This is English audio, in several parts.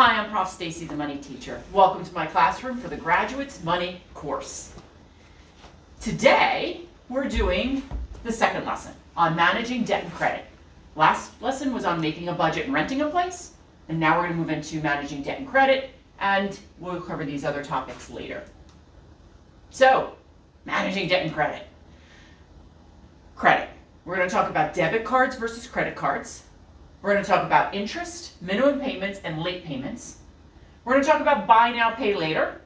Hi, I'm Prof. Stacy, the Money Teacher. Welcome to my classroom for the Graduates Money course. Today, we're doing the second lesson on managing debt and credit. Last lesson was on making a budget and renting a place, and now we're going to move into managing debt and credit, and we'll cover these other topics later. So, managing debt and credit. Credit. We're going to talk about debit cards versus credit cards. We're going to talk about interest, minimum payments, and late payments. We're going to talk about buy now, pay later,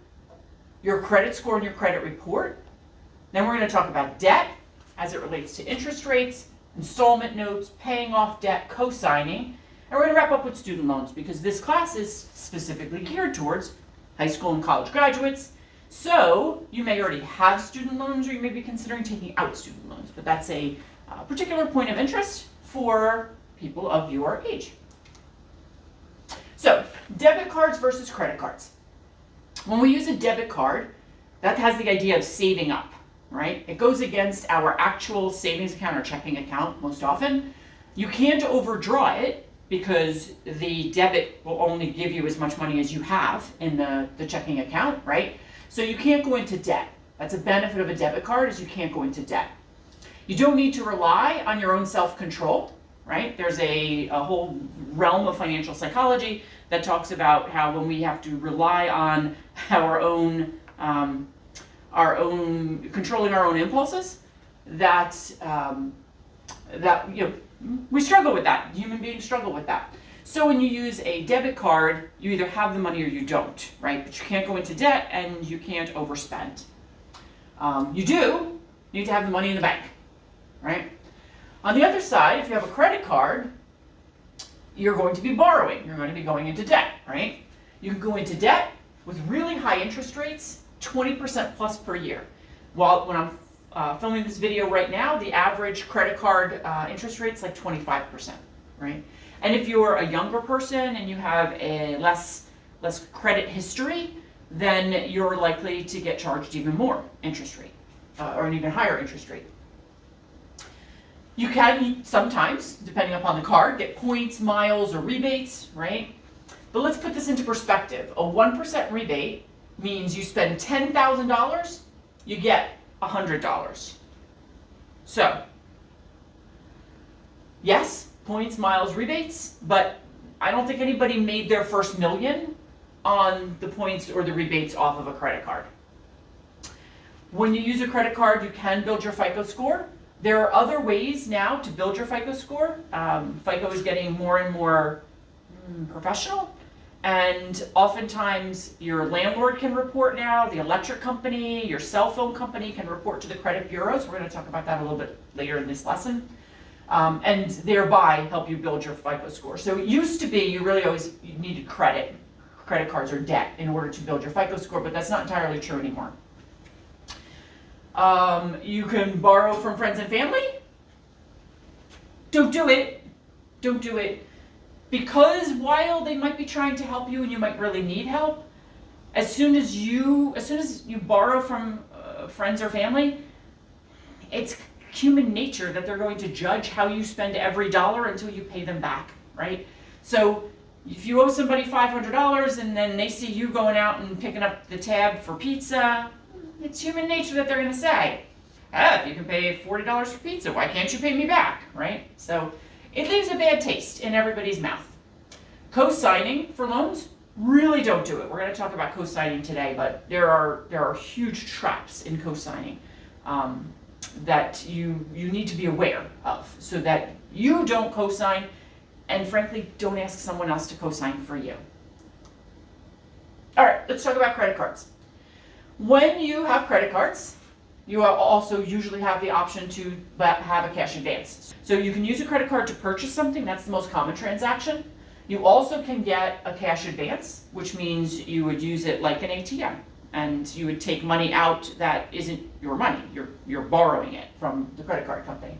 your credit score and your credit report. Then we're going to talk about debt as it relates to interest rates, installment notes, paying off debt, co-signing. And we're going to wrap up with student loans because this class is specifically geared towards high school and college graduates. So you may already have student loans or you may be considering taking out student loans, but that's a particular point of interest for people of your age. So, debit cards versus credit cards. When we use a debit card, that has the idea of saving up, right? It goes against our actual savings account or checking account most often. You can't overdraw it because the debit will only give you as much money as you have in the checking account, right? So you can't go into debt. That's a benefit of a debit card is you can't go into debt. You don't need to rely on your own self-control. Right? There's a whole realm of financial psychology that talks about how when we have to rely on our own controlling our own impulses, that we struggle with that. Human beings struggle with that. So when you use a debit card, you either have the money or you don't, right? But you can't go into debt and you can't overspend. You do need to have the money in the bank, right? On the other side, if you have a credit card, you're going to be borrowing. You're going to be going into debt, right? You can go into debt with really high interest rates, 20% plus per year. While when I'm filming this video right now, the average credit card interest rate is like 25%, right? And if you're a younger person and you have a less credit history, then you're likely to get charged even more interest rate or an even higher interest rate. You can sometimes, depending upon the card, get points, miles, or rebates, right? But let's put this into perspective. A 1% rebate means you spend $10,000, you get $100. So, yes, points, miles, rebates, but I don't think anybody made their first million on the points or the rebates off of a credit card. When you use a credit card, you can build your FICO score. There are other ways now to build your FICO score. FICO is getting more and more professional, and oftentimes your landlord can report now, the electric company, your cell phone company can report to the credit bureaus. We're going to talk about that a little bit later in this lesson, and thereby help you build your FICO score. So it used to be you needed credit cards or debt in order to build your FICO score, but that's not entirely true anymore. You can borrow from friends and family. Don't do it. Don't do it. Because while they might be trying to help you and you might really need help, as soon as you borrow from friends or family, it's human nature that they're going to judge how you spend every dollar until you pay them back, right? So if you owe somebody $500 and then they see you going out and picking up the tab for pizza, it's human nature that they're going to say, if you can pay $40 for pizza, why can't you pay me back, right? So it leaves a bad taste in everybody's mouth. Co-signing for loans, really don't do it. We're going to talk about co-signing today, but there are huge traps in co-signing that you need to be aware of so that you don't co-sign and frankly don't ask someone else to co-sign for you. All right, let's talk about credit cards. When you have credit cards, you also usually have the option to have a cash advance. So you can use a credit card to purchase something, that's the most common transaction. You also can get a cash advance, which means you would use it like an ATM. And you would take money out that isn't your money, you're borrowing it from the credit card company.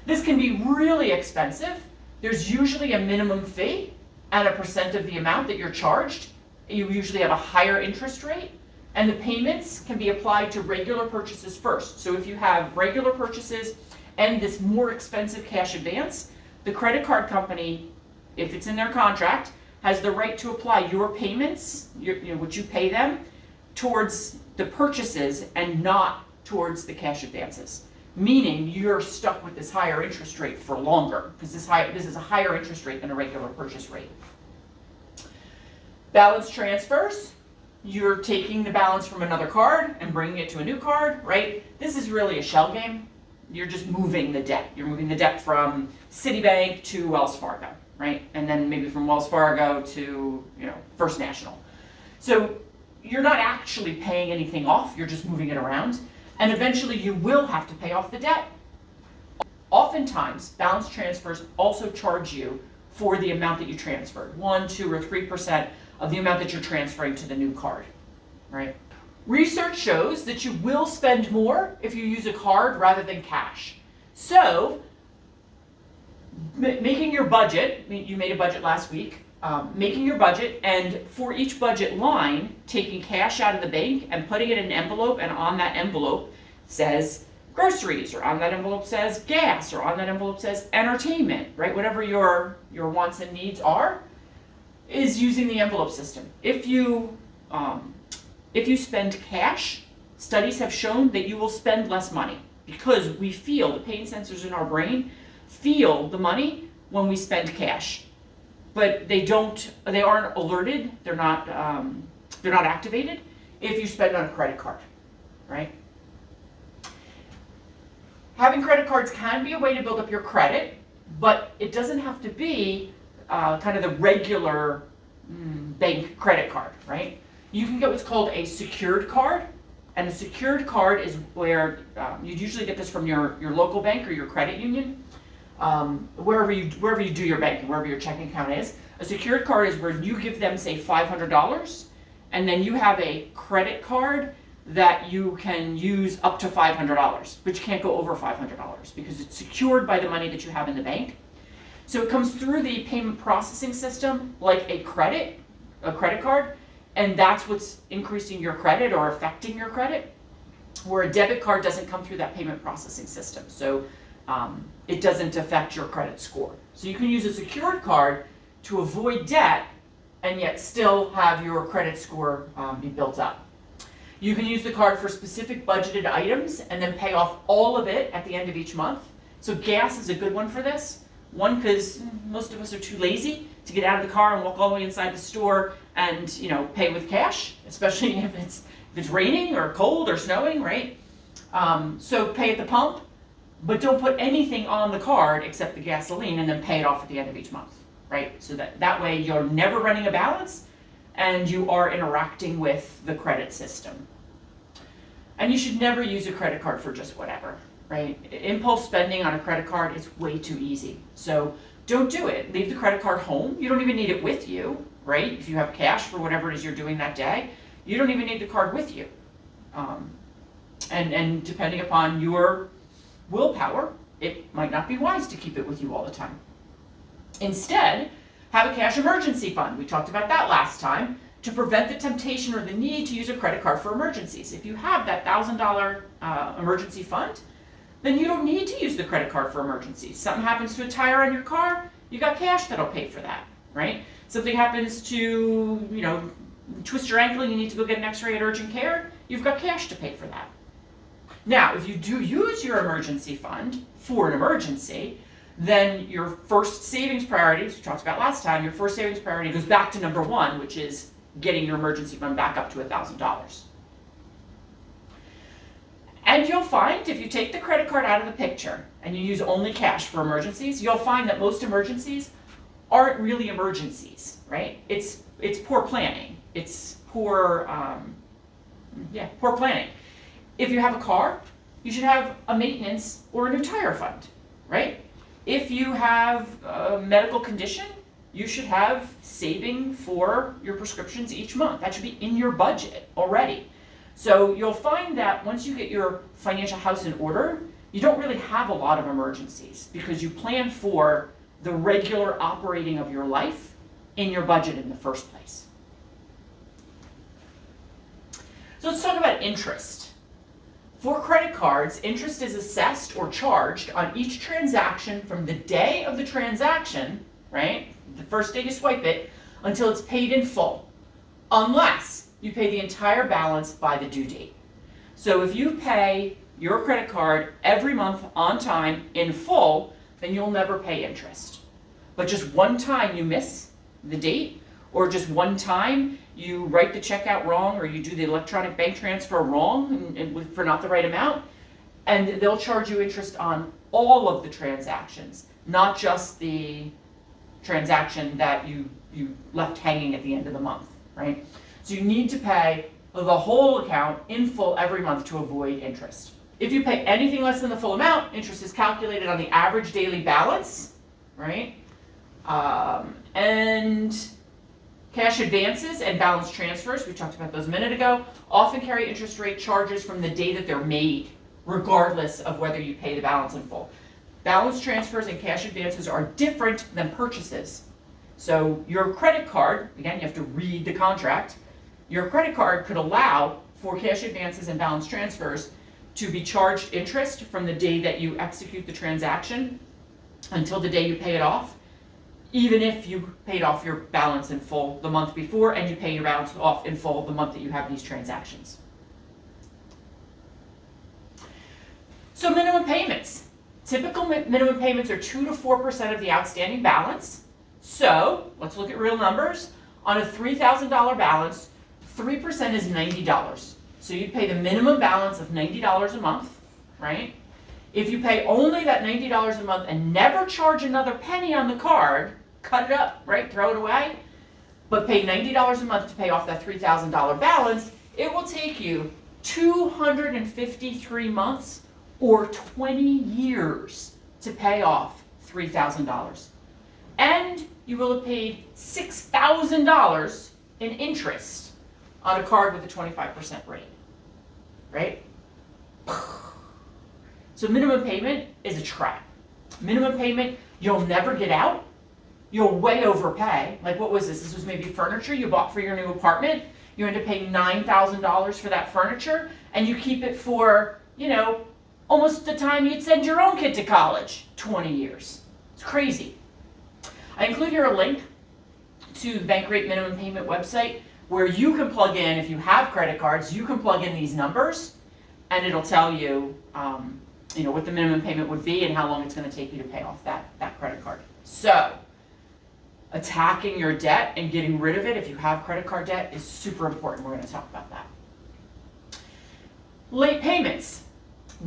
This can be really expensive. There's usually a minimum fee and a percent of the amount that you're charged. You usually have a higher interest rate. And the payments can be applied to regular purchases first. So if you have regular purchases and this more expensive cash advance, the credit card company, if it's in their contract, has the right to apply your payments, what you pay them, towards the purchases and not towards the cash advances. Meaning you're stuck with this higher interest rate for longer, because this is a higher interest rate than a regular purchase rate. Balance transfers. You're taking the balance from another card and bringing it to a new card, right? This is really a shell game. You're just moving the debt. You're moving the debt from Citibank to Wells Fargo, right? And then maybe from Wells Fargo to, First National. So you're not actually paying anything off, you're just moving it around. And eventually you will have to pay off the debt. Oftentimes, balance transfers also charge you for the amount that you transferred, 1, 2, or 3% of the amount that you're transferring to the new card, right? Research shows that you will spend more if you use a card rather than cash. So, making your budget, you made a budget last week, making your budget, and for each budget line, taking cash out of the bank and putting it in an envelope, and on that envelope says groceries, or on that envelope says gas, or on that envelope says entertainment, right? Whatever your wants and needs are, is using the envelope system. If you spend cash, studies have shown that you will spend less money, because we feel, the pain sensors in our brain feel the money when we spend cash. But they aren't alerted, they're not activated if you spend on a credit card, right? Having credit cards can be a way to build up your credit, but it doesn't have to be kind of the regular bank credit card, right? You can get what's called a secured card, and a secured card is where you'd usually get this from your local bank or your credit union, wherever you do your banking, wherever your checking account is. A secured card is where you give them, say, $500, and then you have a credit card that you can use up to $500, but you can't go over $500 because it's secured by the money that you have in the bank. So it comes through the payment processing system like a credit card, and that's what's increasing your credit or affecting your credit, where a debit card doesn't come through that payment processing system. So it doesn't affect your credit score. So you can use a secured card to avoid debt and yet still have your credit score be built up. You can use the card for specific budgeted items and then pay off all of it at the end of each month. So gas is a good one for this. One, because most of us are too lazy to get out of the car and walk all the way inside the store and pay with cash, especially if it's raining or cold or snowing, right? So pay at the pump, but don't put anything on the card except the gasoline, and then pay it off at the end of each month, right? So that way you're never running a balance and you are interacting with the credit system. And you should never use a credit card for just whatever, right? Impulse spending on a credit card is way too easy. So don't do it. Leave the credit card home. You don't even need it with you, right? If you have cash for whatever it is you're doing that day, you don't even need the card with you. And depending upon your willpower, it might not be wise to keep it with you all the time. Instead, have a cash emergency fund. We talked about that last time, to prevent the temptation or the need to use a credit card for emergencies. If you have that $1,000 emergency fund, then you don't need to use the credit card for emergencies. Something happens to a tire on your car, you got cash that'll pay for that, right? Something happens to, twist your ankle and you need to go get an x-ray at urgent care, you've got cash to pay for that. Now, if you do use your emergency fund for an emergency, then your first savings priority, which we talked about last time, your first savings priority goes back to number one, which is getting your emergency fund back up to $1,000. And you'll find if you take the credit card out of the picture and you use only cash for emergencies, you'll find that most emergencies aren't really emergencies, right? It's poor planning. It's poor planning. If you have a car, you should have a maintenance or a new tire fund, right? If you have a medical condition, you should have saving for your prescriptions each month. That should be in your budget already. So you'll find that once you get your financial house in order, you don't really have a lot of emergencies because you plan for the regular operating of your life in your budget in the first place. So let's talk about interest. For credit cards, interest is assessed or charged on each transaction from the day of the transaction, right? The first day you swipe it, until it's paid in full, unless you pay the entire balance by the due date. So if you pay your credit card every month on time in full, then you'll never pay interest. But just one time you miss the date, or just one time you write the check out wrong, or you do the electronic bank transfer wrong and for not the right amount, and they'll charge you interest on all of the transactions, not just the transaction that you left hanging at the end of the month, right? So you need to pay the whole account in full every month to avoid interest. If you pay anything less than the full amount, interest is calculated on the average daily balance, right? And cash advances and balance transfers, we talked about those a minute ago, often carry interest rate charges from the day that they're made, regardless of whether you pay the balance in full. Balance transfers and cash advances are different than purchases. So your credit card, again, you have to read the contract, your credit card could allow for cash advances and balance transfers to be charged interest from the day that you execute the transaction until the day you pay it off, even if you paid off your balance in full the month before and you pay your balance off in full the month that you have these transactions. So minimum payments. Typical minimum payments are 2 to 4% of the outstanding balance. So let's look at real numbers. On a $3,000 balance, 3% is $90. So you'd pay the minimum balance of $90 a month, right? If you pay only that $90 a month and never charge another penny on the card, cut it up, right? Throw it away, but pay $90 a month to pay off that $3,000 balance, it will take you 253 months or 20 years to pay off $3,000. And you will have paid $6,000 in interest on a card with a 25% rate, right? So minimum payment is a trap. Minimum payment, you'll never get out. You'll way overpay. Like what was this? This was maybe furniture you bought for your new apartment. You end up paying $9,000 for that furniture, and you keep it for, almost the time you'd send your own kid to college, 20 years. It's crazy. I include here a link to the Bankrate minimum payment website where you can plug in, if you have credit cards, you can plug in these numbers and it'll tell you, what the minimum payment would be and how long it's going to take you to pay off that credit card. So, attacking your debt and getting rid of it if you have credit card debt is super important. We're going to talk about that. Late payments.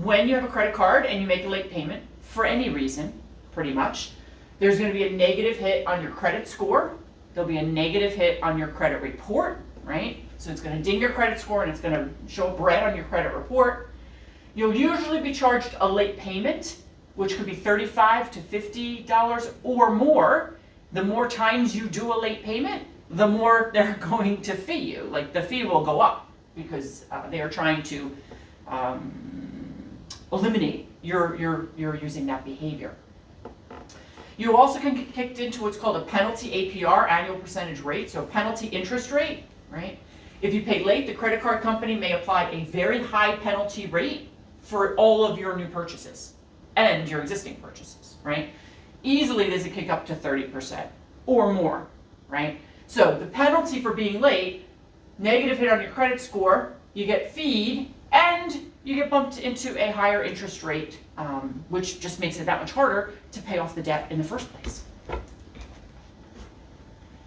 When you have a credit card and you make a late payment, for any reason, pretty much, there's going to be a negative hit on your credit score. There'll be a negative hit on your credit report, right? So it's going to ding your credit score and it's going to show up red on your credit report. You'll usually be charged a late payment, which could be $35 to $50 or more. The more times you do a late payment, the more they're going to fee you. Like the fee will go up because they are trying to eliminate your using that behavior. You also can get kicked into what's called a penalty APR, annual percentage rate, so penalty interest rate, right? If you pay late, the credit card company may apply a very high penalty rate for all of your new purchases and your existing purchases, right? Easily there's a kick up to 30% or more, right? So the penalty for being late, negative hit on your credit score, you get feed, and you get bumped into a higher interest rate, which just makes it that much harder to pay off the debt in the first place.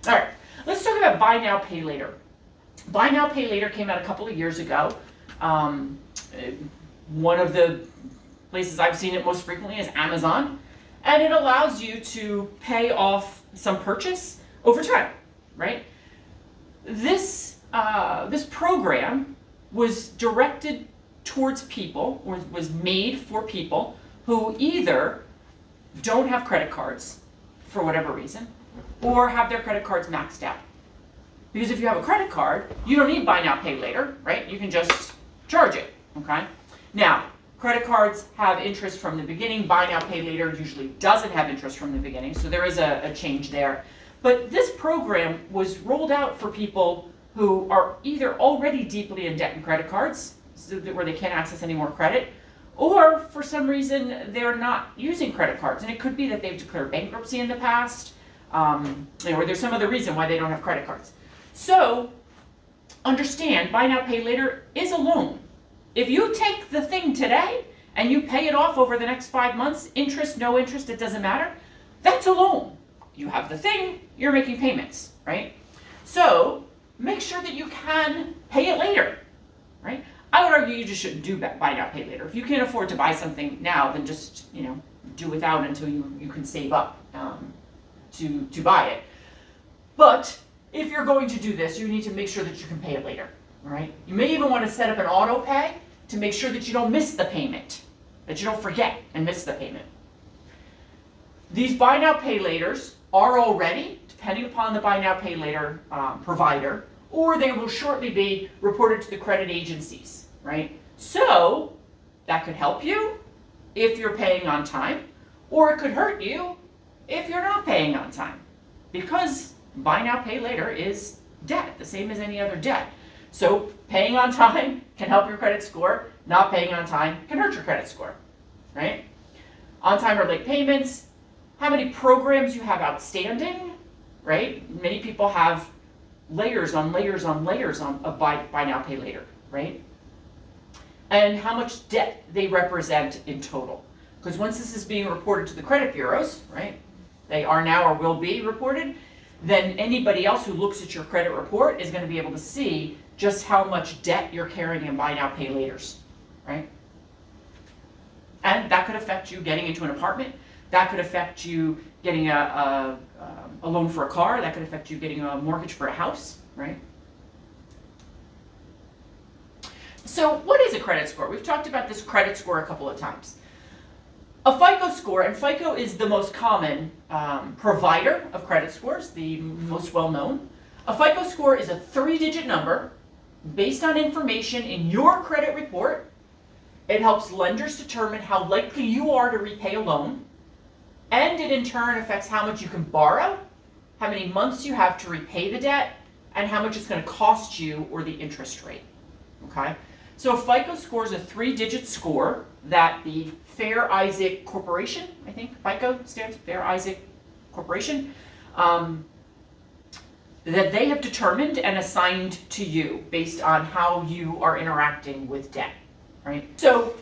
All right, let's talk about buy now, pay later. Buy now, pay later came out a couple of years ago. One of the places I've seen it most frequently is Amazon, and it allows you to pay off some purchase over time, right? This program was directed towards people, or was made for people who either don't have credit cards for whatever reason, or have their credit cards maxed out. Because if you have a credit card, you don't need buy now, pay later, right? You can just charge it, okay? Now, credit cards have interest from the beginning. Buy now, pay later usually doesn't have interest from the beginning, so there is a change there. But this program was rolled out for people who are either already deeply in debt in credit cards, so where they can't access any more credit, or for some reason they're not using credit cards. And it could be that they've declared bankruptcy in the past, or there's some other reason why they don't have credit cards. So understand, buy now, pay later is a loan. If you take the thing today and you pay it off over the next 5 months, interest, no interest, it doesn't matter, that's a loan. You have the thing, you're making payments, right? So make sure that you can pay it later, right? I would argue you just shouldn't do buy now, pay later. If you can't afford to buy something now, then just, do without until you can save up to buy it. But if you're going to do this, you need to make sure that you can pay it later, all right? You may even want to set up an auto pay to make sure that you don't miss the payment, that you don't forget and miss the payment. These buy now, pay laters are already, depending upon the buy now, pay later provider, or they will shortly be reported to the credit agencies, right? So that could help you if you're paying on time, or it could hurt you if you're not paying on time, because buy now, pay later is debt, the same as any other debt. So paying on time can help your credit score, not paying on time can hurt your credit score, right? On time or late payments, how many programs you have outstanding, right? Many people have layers on layers on layers of buy now, pay later, right? And how much debt they represent in total. Because once this is being reported to the credit bureaus, right, they are now or will be reported, then anybody else who looks at your credit report is going to be able to see just how much debt you're carrying in buy now, pay laters, right? And that could affect you getting into an apartment. That could affect you getting a loan for a car. That could affect you getting a mortgage for a house, right? So what is a credit score? We've talked about this credit score a couple of times. A FICO score, and FICO is the most common provider of credit scores, the most well-known. A FICO score is a 3-digit number based on information in your credit report. It helps lenders determine how likely you are to repay a loan, and it in turn affects how much you can borrow, how many months you have to repay the debt, and how much it's going to cost you or the interest rate. Okay? So a FICO score is a 3-digit score that the Fair Isaac Corporation, I think FICO stands for Fair Isaac Corporation, that they have determined and assigned to you based on how you are interacting with debt, right? So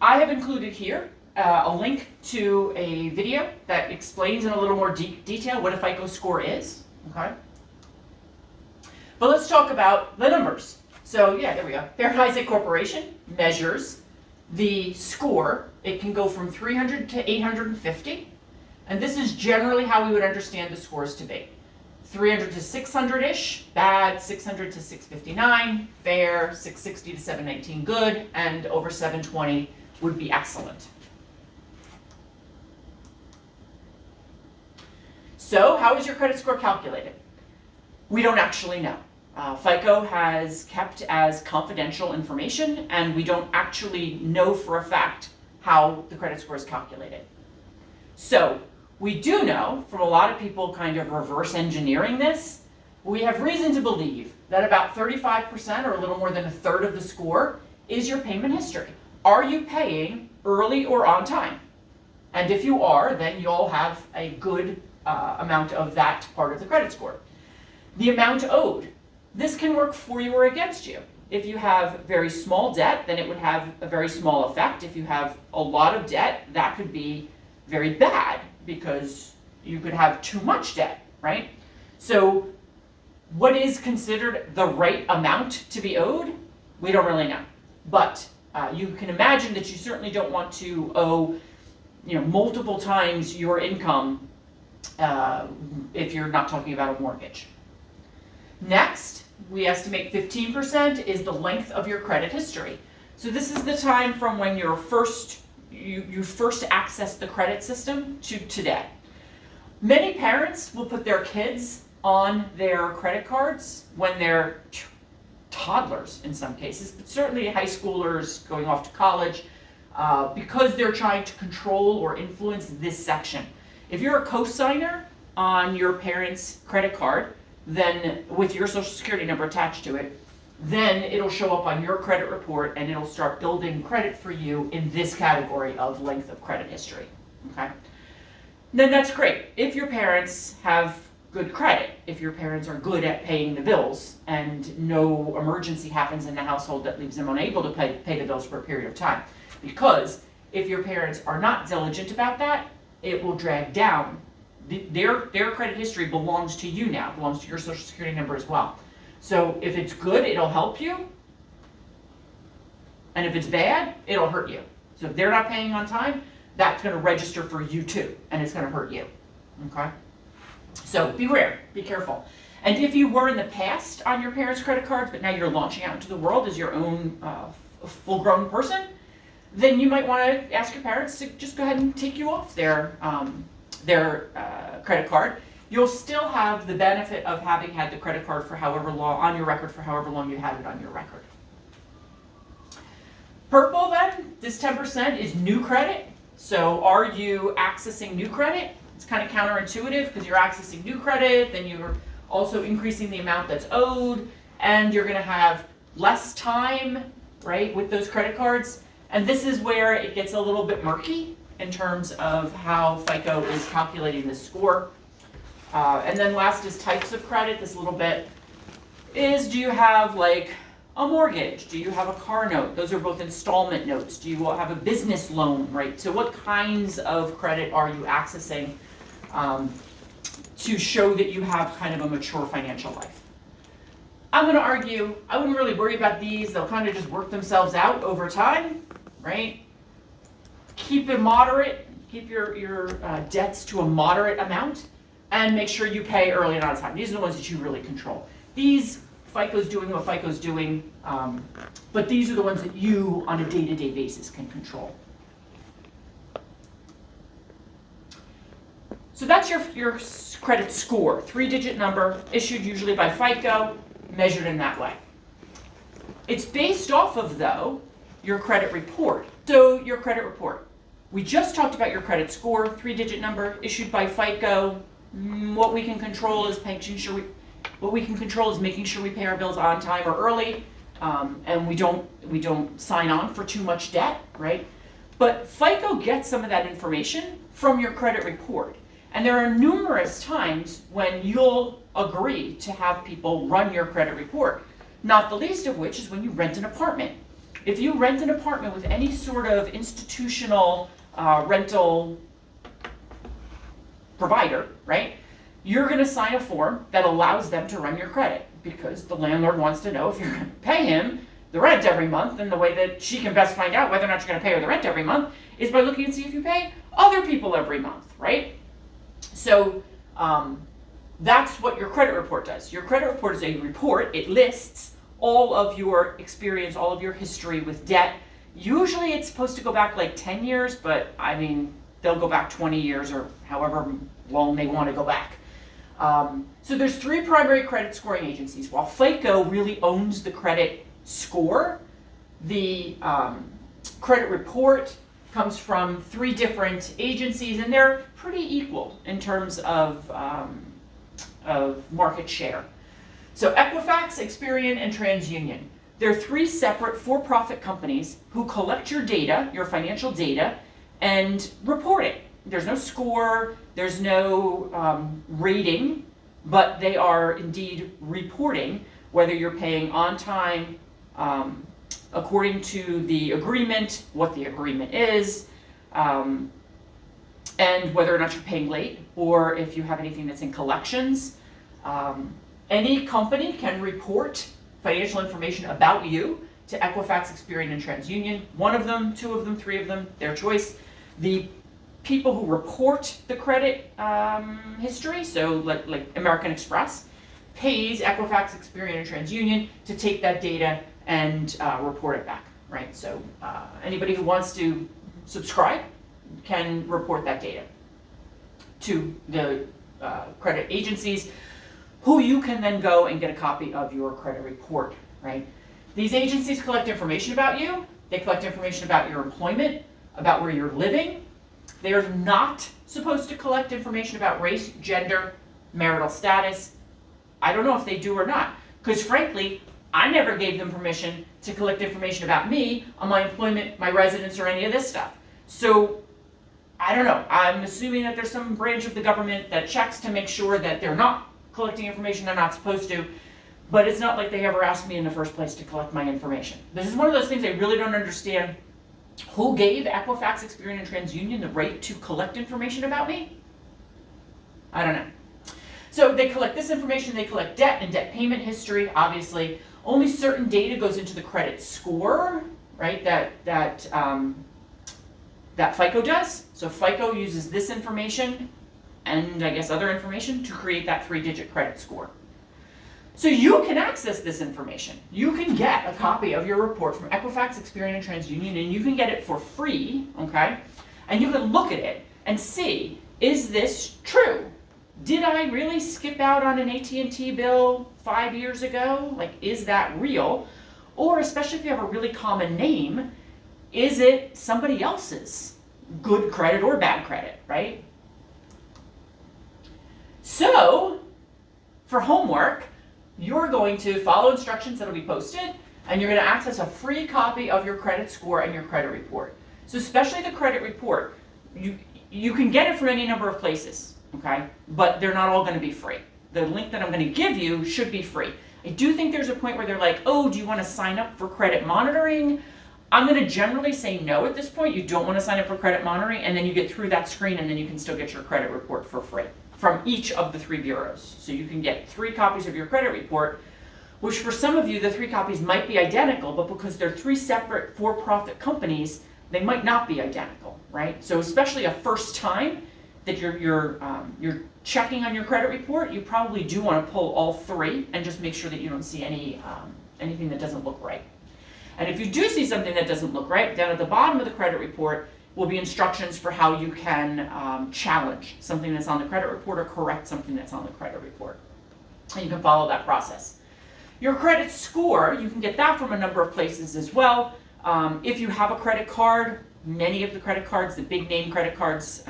I have included here a link to a video that explains in a little more detail what a FICO score is, okay? But let's talk about the numbers. So yeah, there we go. Fair Isaac Corporation measures the score. It can go from 300 to 850, and this is generally how we would understand the scores to be. 300 to 600-ish, bad, 600 to 659, fair, 660 to 719, good, and over 720 would be excellent. So how is your credit score calculated? We don't actually know. FICO has kept as confidential information, and we don't actually know for a fact how the credit score is calculated. So we do know from a lot of people kind of reverse engineering this, we have reason to believe that about 35% or a little more than a third of the score is your payment history. Are you paying early or on time? And if you are, then you'll have a good amount of that part of the credit score. The amount owed. This can work for you or against you. If you have very small debt, then it would have a very small effect. If you have a lot of debt, that could be very bad because you could have too much debt, right? So what is considered the right amount to be owed? We don't really know. But you can imagine that you certainly don't want to owe multiple times your income if you're not talking about a mortgage. Next, we estimate 15% is the length of your credit history. So this is the time from when you first access the credit system to today. Many parents will put their kids on their credit cards when they're toddlers in some cases, but certainly high schoolers going off to college, because they're trying to control or influence this section. If you're a co-signer on your parent's credit card, then with your social security number attached to it, then it'll show up on your credit report and it'll start building credit for you in this category of length of credit history, okay? then that's great. If your parents have good credit, if your parents are good at paying the bills and no emergency happens in the household that leaves them unable to pay the bills for a period of time. Because if your parents are not diligent about that, it will drag down. Their credit history belongs to you now, belongs to your social security number as well. So if it's good, it'll help you. And if it's bad, it'll hurt you. So if they're not paying on time, that's going to register for you too, and it's going to hurt you. Okay? So beware, be careful. And if you were in the past on your parents' credit cards, but now you're launching out into the world as your own full-grown person, then you might want to ask your parents to just go ahead and take you off their credit card. You'll still have the benefit of having had the credit card for however long, on your record for however long you had it on your record. Purple then, this 10% is new credit. So are you accessing new credit? It's kind of counterintuitive because you're accessing new credit, then you're also increasing the amount that's owed, and you're going to have less time, right, with those credit cards. And this is where it gets a little bit murky in terms of how FICO is calculating this score. And then last is types of credit. This little bit is, do you have like a mortgage? Do you have a car note? Those are both installment notes. Do you have a business loan, right? So what kinds of credit are you accessing to show that you have kind of a mature financial life? I'm going to argue, I wouldn't really worry about these. They'll kind of just work themselves out over time, right? Keep it moderate. Keep your debts to a moderate amount, and make sure you pay early and on time. These are the ones that you really control. These, FICO's doing what FICO's doing, but these are the ones that you, on a day-to-day basis, can control. So that's your credit score, 3-digit number, issued usually by FICO, measured in that way. It's based off of, though, your credit report. So your credit report. We just talked about your credit score, 3-digit number, issued by FICO. What we can control is making sure we pay our bills on time or early, and we don't sign on for too much debt, right? But FICO gets some of that information from your credit report. And there are numerous times when you'll agree to have people run your credit report, not the least of which is when you rent an apartment. If you rent an apartment with any sort of institutional rental provider, right, you're going to sign a form that allows them to run your credit, because the landlord wants to know if you're going to pay him the rent every month, and the way that she can best find out whether or not you're going to pay her the rent every month is by looking and see if you pay other people every month, right? So that's what your credit report does. Your credit report is a report. It lists all of your experience, all of your history with debt. Usually it's supposed to go back like 10 years, but I mean, they'll go back 20 years or however long they want to go back. So there's 3 primary credit scoring agencies. While FICO really owns the credit score, the credit report comes from 3 different agencies, and they're pretty equal in terms of market share. So Equifax, Experian, and TransUnion. They're 3 separate for-profit companies who collect your data, your financial data, and report it. There's no score, there's no rating, but they are indeed reporting whether you're paying on time, according to the agreement, what the agreement is, and whether or not you're paying late, or if you have anything that's in collections. Any company can report financial information about you to Equifax, Experian, and TransUnion. 1 of them, 2 of them, 3 of them, their choice. The people who report the credit history, so like American Express, pays Equifax, Experian, and TransUnion to take that data and report it back, right? So anybody who wants to subscribe can report that data to the credit agencies, who you can then go and get a copy of your credit report, right? These agencies collect information about you. They collect information about your employment, about where you're living. They are not supposed to collect information about race, gender, marital status. I don't know if they do or not, because frankly, I never gave them permission to collect information about me on my employment, my residence, or any of this stuff. So I don't know. I'm assuming that there's some branch of the government that checks to make sure that they're not collecting information they're not supposed to, but it's not like they ever asked me in the first place to collect my information. This is one of those things I really don't understand. Who gave Equifax, Experian, and TransUnion the right to collect information about me? I don't know. So they collect this information, they collect debt and debt payment history, obviously. Only certain data goes into the credit score, right, that FICO does. So FICO uses this information and I guess other information to create that 3-digit credit score. So you can access this information. You can get a copy of your report from Equifax, Experian, and TransUnion, and you can get it for free, okay? And you can look at it and see, is this true? Did I really skip out on an AT&T bill 5 years ago? Like, is that real? Or especially if you have a really common name, is it somebody else's good credit or bad credit, right? So, for homework, you're going to follow instructions that will be posted, and you're going to access a free copy of your credit score and your credit report. So especially the credit report, you can get it from any number of places, okay? But they're not all going to be free. The link that I'm going to give you should be free. I do think there's a point where they're like, oh, do you want to sign up for credit monitoring? I'm going to generally say no at this point. You don't want to sign up for credit monitoring, and then you get through that screen, and then you can still get your credit report for free from each of the 3 bureaus. So you can get 3 copies of your credit report, which for some of you, the 3 copies might be identical, but because they're 3 separate for-profit companies, they might not be identical, right? So especially a first time that you're checking on your credit report, you probably do want to pull all 3 and just make sure that you don't see anything that doesn't look right. And if you do see something that doesn't look right, down at the bottom of the credit report will be instructions for how you can challenge something that's on the credit report or correct something that's on the credit report. And you can follow that process. Your credit score, you can get that from a number of places as well. If you have a credit card, many of the credit cards, the big name credit cards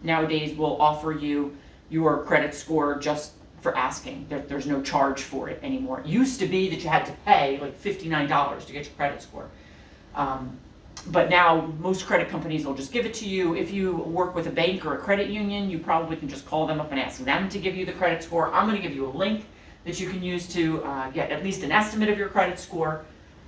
nowadays will offer you your credit score just for asking. There's no charge for it anymore. It used to be that you had to pay like $59 to get your credit score. But now most credit companies will just give it to you. If you work with a bank or a credit union, you probably can just call them up and ask them to give you the credit score. I'm going to give you a link that you can use to get at least an estimate of your credit score.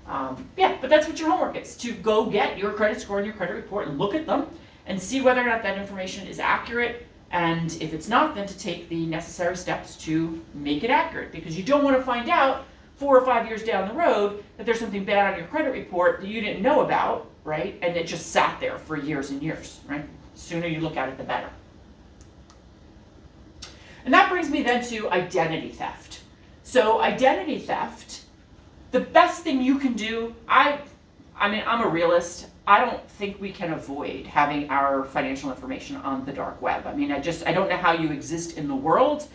Yeah, but that's what your homework is, to go get your credit score and your credit report and look at them and see whether or not that information is accurate. And if it's not, then to take the necessary steps to make it accurate, because you don't want to find out 4 or 5 years down the road that there's something bad on your credit report that you didn't know about, right? And it just sat there for years and years, right? The sooner you look at it, the better. And that brings me then to identity theft. So identity theft, the best thing you can do, I mean, I'm a realist. I don't think we can avoid having our financial information on the dark web. I mean, I don't know how you exist in the world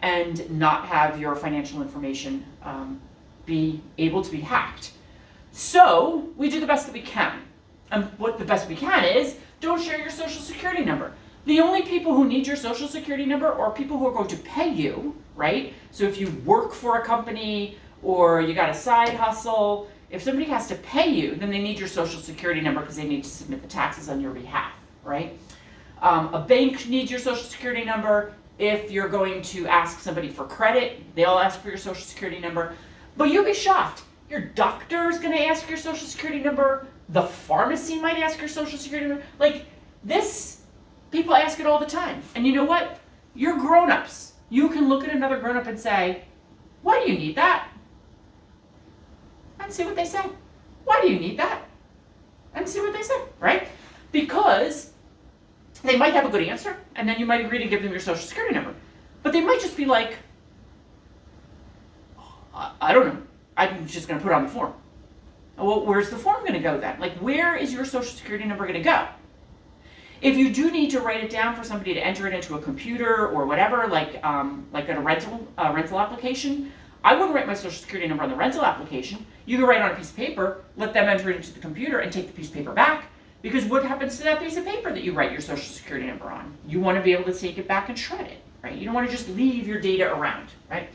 and not have your financial information be able to be hacked. So we do the best that we can. And what the best we can is, don't share your social security number. The only people who need your social security number are people who are going to pay you, right? So if you work for a company or you got a side hustle, if somebody has to pay you, then they need your social security number because they need to submit the taxes on your behalf, right? A bank needs your social security number. If you're going to ask somebody for credit, they'll ask for your social security number. But you'll be shocked. Your doctor is going to ask your social security number. The pharmacy might ask your social security number. Like this, people ask it all the time. And you know what? You're grown-ups. You can look at another grown-up and say, why do you need that? And see what they say. Why do you need that? And see what they say, right? Because they might have a good answer, and then you might agree to give them your social security number. But they might just be like, I don't know. I'm just going to put it on the form. Well, where's the form going to go then? Like, where is your social security number going to go? If you do need to write it down for somebody to enter it into a computer or whatever, like at a rental application, I wouldn't write my social security number on the rental application. You can write it on a piece of paper, let them enter it into the computer, and take the piece of paper back. Because what happens to that piece of paper that you write your social security number on? You want to be able to take it back and shred it, right? You don't want to just leave your data around, right?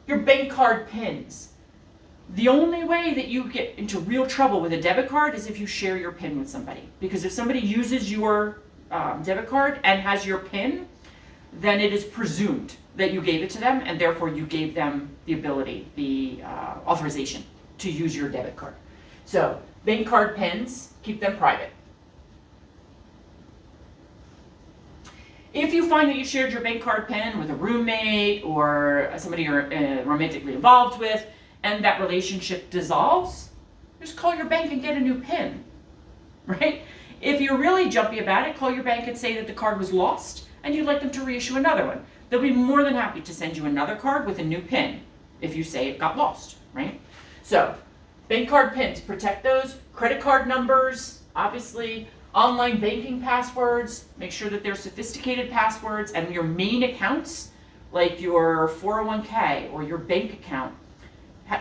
Your bank card PINs. The only way that you get into real trouble with a debit card is if you share your PIN with somebody. Because if somebody uses your debit card and has your PIN, then it is presumed that you gave it to them, and therefore you gave them the ability, the authorization to use your debit card. So bank card PINs, keep them private. If you find that you shared your bank card PIN with a roommate or somebody you're romantically involved with, and that relationship dissolves, just call your bank and get a new PIN, right? If you're really jumpy about it, call your bank and say that the card was lost and you'd like them to reissue another one. They'll be more than happy to send you another card with a new PIN if you say it got lost, right? So, bank card PINs, protect those. Credit card numbers, obviously. Online banking passwords, make sure that they're sophisticated passwords, and your main accounts, like your 401k or your bank account,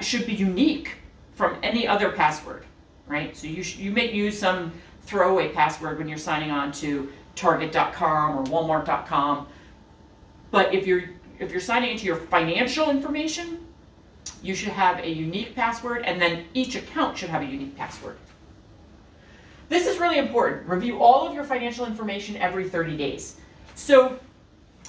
should be unique from any other password, right? So you may use some throwaway password when you're signing on to Target.com or Walmart.com, but if you're signing into your financial information, you should have a unique password, and then each account should have a unique password. This is really important. Review all of your financial information every 30 days. So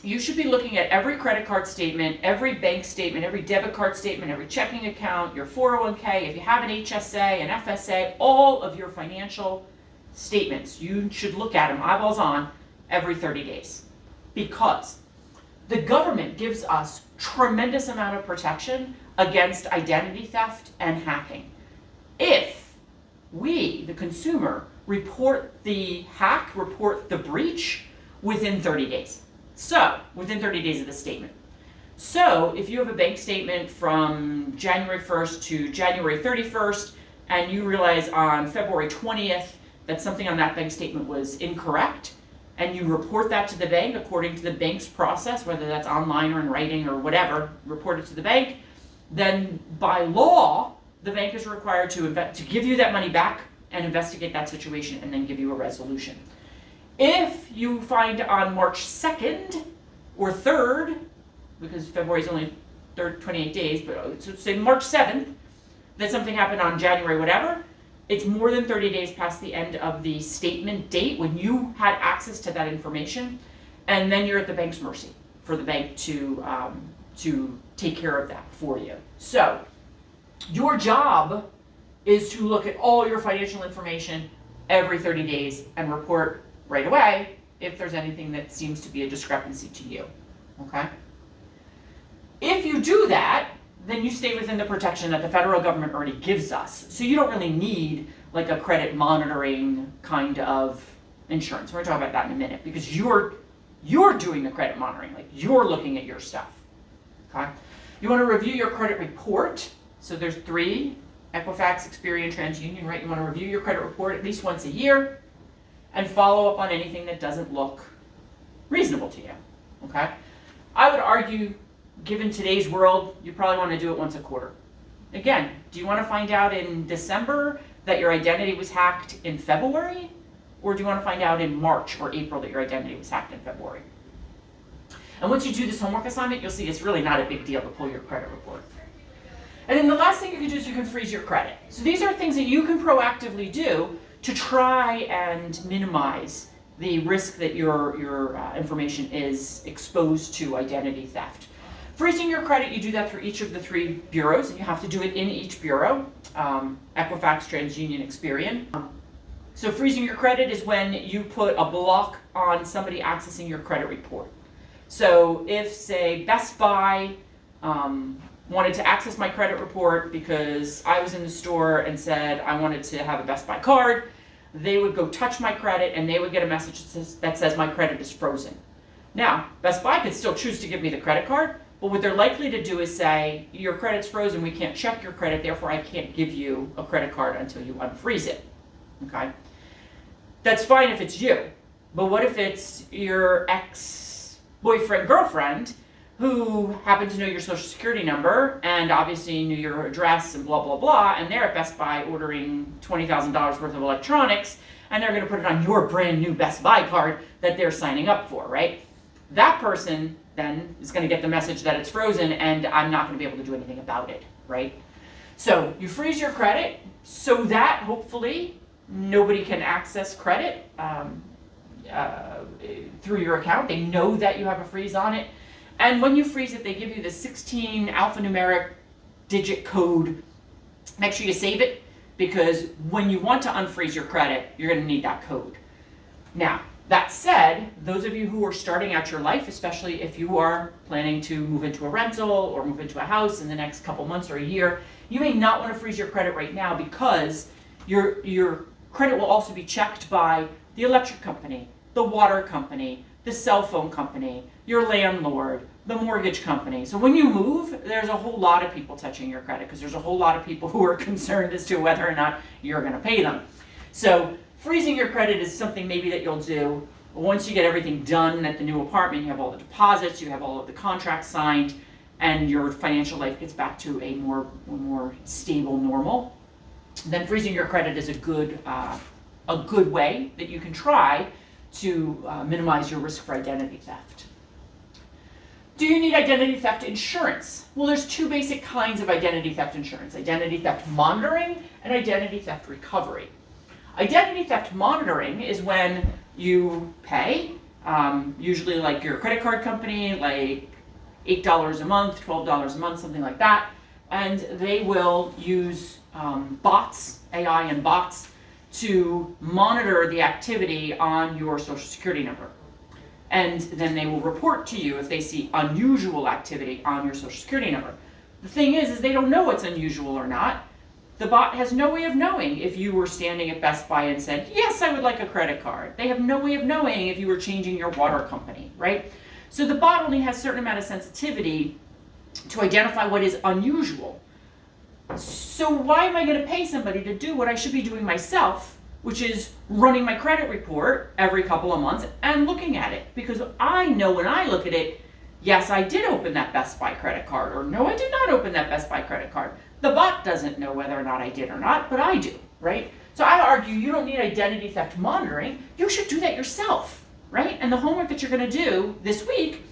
you should be looking at every credit card statement, every bank statement, every debit card statement, every checking account, your 401k, if you have an HSA, an FSA, all of your financial statements. You should look at them, eyeballs on, every 30 days. Because the government gives us tremendous amount of protection against identity theft and hacking. If we, the consumer, report the hack, report the breach within 30 days. So, within 30 days of the statement. So, if you have a bank statement from January 1st to January 31st, and you realize on February 20th that something on that bank statement was incorrect, and you report that to the bank according to the bank's process, whether that's online or in writing or whatever, report it to the bank, then by law, the bank is required to give you that money back and investigate that situation and then give you a resolution. If you find on March 2nd or 3rd, because February is only 28 days, but so say March 7th, that something happened on January whatever, it's more than 30 days past the end of the statement date when you had access to that information, and then you're at the bank's mercy for the bank to take care of that for you. So, your job is to look at all your financial information every 30 days and report right away if there's anything that seems to be a discrepancy to you, okay? If you do that, then you stay within the protection that the federal government already gives us. So you don't really need like a credit monitoring kind of insurance. We're going to talk about that in a minute because you're doing the credit monitoring, like you're looking at your stuff, okay? You want to review your credit report. So there's 3, Equifax, Experian, TransUnion, right? You want to review your credit report at least once a year and follow up on anything that doesn't look reasonable to you, okay? I would argue, given today's world, you probably want to do it once a quarter. Again, do you want to find out in December that your identity was hacked in February? Or do you want to find out in March or April that your identity was hacked in February? And once you do this homework assignment, you'll see it's really not a big deal to pull your credit report. And then the last thing you can do is you can freeze your credit. So these are things that you can proactively do to try and minimize the risk that your information is exposed to identity theft. Freezing your credit, you do that through each of the 3 bureaus, and you have to do it in each bureau, Equifax, TransUnion, Experian. So freezing your credit is when you put a block on somebody accessing your credit report. So if, say, Best Buy wanted to access my credit report because I was in the store and said I wanted to have a Best Buy card, they would go touch my credit and they would get a message that says my credit is frozen. Now, Best Buy could still choose to give me the credit card, but what they're likely to do is say, your credit's frozen, we can't check your credit, therefore I can't give you a credit card until you unfreeze it, okay? That's fine if it's you, but what if it's your ex-boyfriend, girlfriend, who happened to know your social security number and obviously knew your address and blah, blah, blah, and they're at Best Buy ordering $20,000 worth of electronics, and they're going to put it on your brand new Best Buy card that they're signing up for, right? That person then is going to get the message that it's frozen and I'm not going to be able to do anything about it, right? So you freeze your credit so that hopefully nobody can access credit. through your account. They know that you have a freeze on it. And when you freeze it, they give you the 16 alphanumeric digit code. Make sure you save it, because when you want to unfreeze your credit, you're going to need that code. Now, that said, those of you who are starting out your life, especially if you are planning to move into a rental or move into a house in the next couple months or a year, you may not want to freeze your credit right now, because your credit will also be checked by the electric company, the water company, the cell phone company, your landlord, the mortgage company. So when you move, there's a whole lot of people touching your credit, because there's a whole lot of people who are concerned as to whether or not you're going to pay them. So freezing your credit is something maybe that you'll do once you get everything done at the new apartment. You have all the deposits, you have all of the contracts signed, and your financial life gets back to a more stable normal. Then freezing your credit is a good way that you can try to minimize your risk for identity theft. Do you need identity theft insurance? Well, there's two basic kinds of identity theft insurance: identity theft monitoring and identity theft recovery. Identity theft monitoring is when you pay, usually like your credit card company, like $8 a month, $12 a month, something like that, and they will use bots, AI and bots, to monitor the activity on your Social Security number. And then they will report to you if they see unusual activity on your Social Security number. The thing is they don't know what's unusual or not. The bot has no way of knowing if you were standing at Best Buy and said, yes, I would like a credit card. They have no way of knowing if you were changing your water company, right? So the bot only has a certain amount of sensitivity to identify what is unusual. So why am I going to pay somebody to do what I should be doing myself, which is running my credit report every couple of months and looking at it? Because I know when I look at it, yes, I did open that Best Buy credit card, or no, I did not open that Best Buy credit card. The bot doesn't know whether or not I did or not, but I do, right? So I argue you don't need identity theft monitoring. You should do that yourself, right? And the homework that you're going to do this week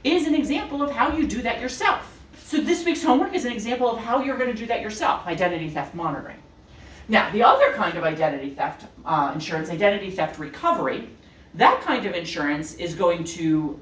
is an example of how you do that yourself. So this week's homework is an example of how you're going to do that yourself, identity theft monitoring. Now, the other kind of identity theft insurance, identity theft recovery, that kind of insurance is going to,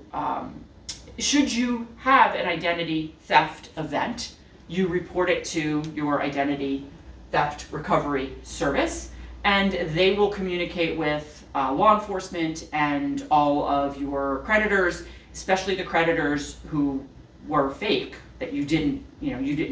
should you have an identity theft event, you report it to your identity theft recovery service, and they will communicate with law enforcement and all of your creditors, especially the creditors who were fake, that you didn't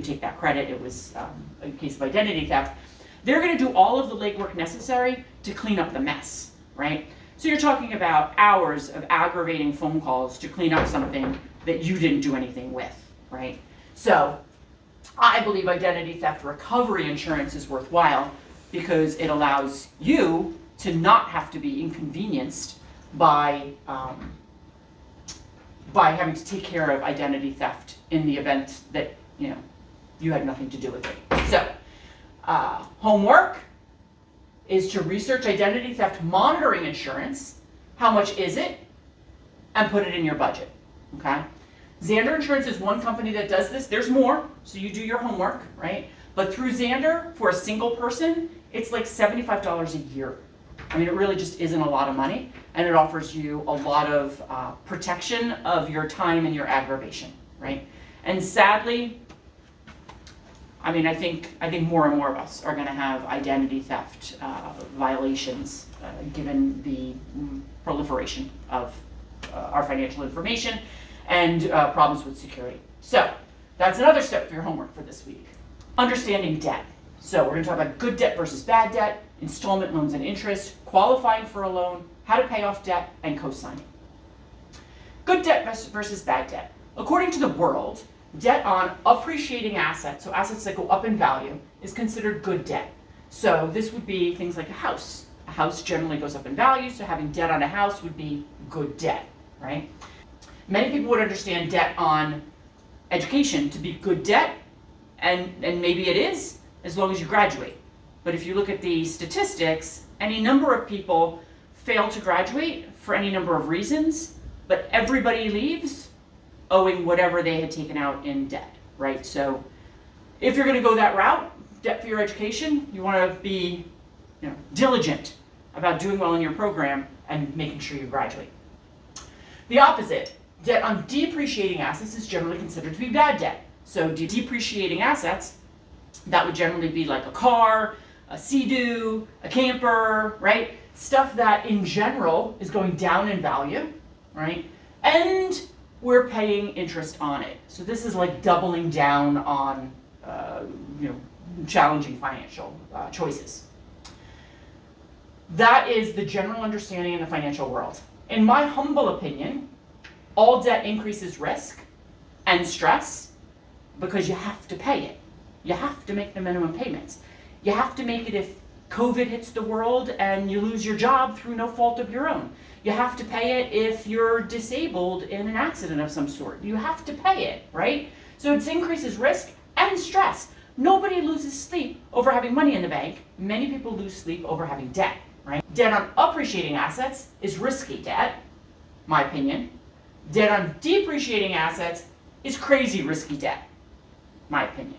take that credit. It was a case of identity theft. They're going to do all of the legwork necessary to clean up the mess, right? So you're talking about hours of aggravating phone calls to clean up something that you didn't do anything with, right? So I believe identity theft recovery insurance is worthwhile because it allows you to not have to be inconvenienced by having to take care of identity theft in the event that you had nothing to do with it. So homework is to research identity theft monitoring insurance. How much is it? And put it in your budget. Okay. Zander Insurance is one company that does this. There's more, so you do your homework, right? But through Zander, for a single person, it's like $75 a year. I mean, it really just isn't a lot of money, and it offers you a lot of protection of your time and your aggravation, right? And sadly, I mean, I think more and more of us are going to have identity theft violations given the proliferation of our financial information and problems with security. So that's another step for your homework for this week. Understanding debt. So we're going to talk about good debt versus bad debt, installment loans and interest, qualifying for a loan, how to pay off debt, and co-signing. Good debt versus bad debt. According to the world, debt on appreciating assets, so assets that go up in value, is considered good debt. So this would be things like a house. A house generally goes up in value, so having debt on a house would be good debt, right? Many people would understand debt on education to be good debt, and maybe it is, as long as you graduate. But if you look at the statistics, any number of people fail to graduate for any number of reasons, but everybody leaves owing whatever they had taken out in debt, right? So if you're going to go that route, debt for your education, you want to be diligent about doing well in your program and making sure you graduate. The opposite, debt on depreciating assets, is generally considered to be bad debt. So depreciating assets, that would generally be like a car, a Sea-Doo, a camper, right? Stuff that in general is going down in value, right? And we're paying interest on it. So this is like doubling down on challenging financial choices. That is the general understanding in the financial world. In my humble opinion, all debt increases risk and stress because you have to pay it. You have to make the minimum payments. You have to make it if COVID hits the world and you lose your job through no fault of your own. You have to pay it if you're disabled in an accident of some sort. You have to pay it, right? So it increases risk and stress. Nobody loses sleep over having money in the bank. Many people lose sleep over having debt, right? Debt on appreciating assets is risky debt, my opinion. Debt on depreciating assets is crazy risky debt, my opinion.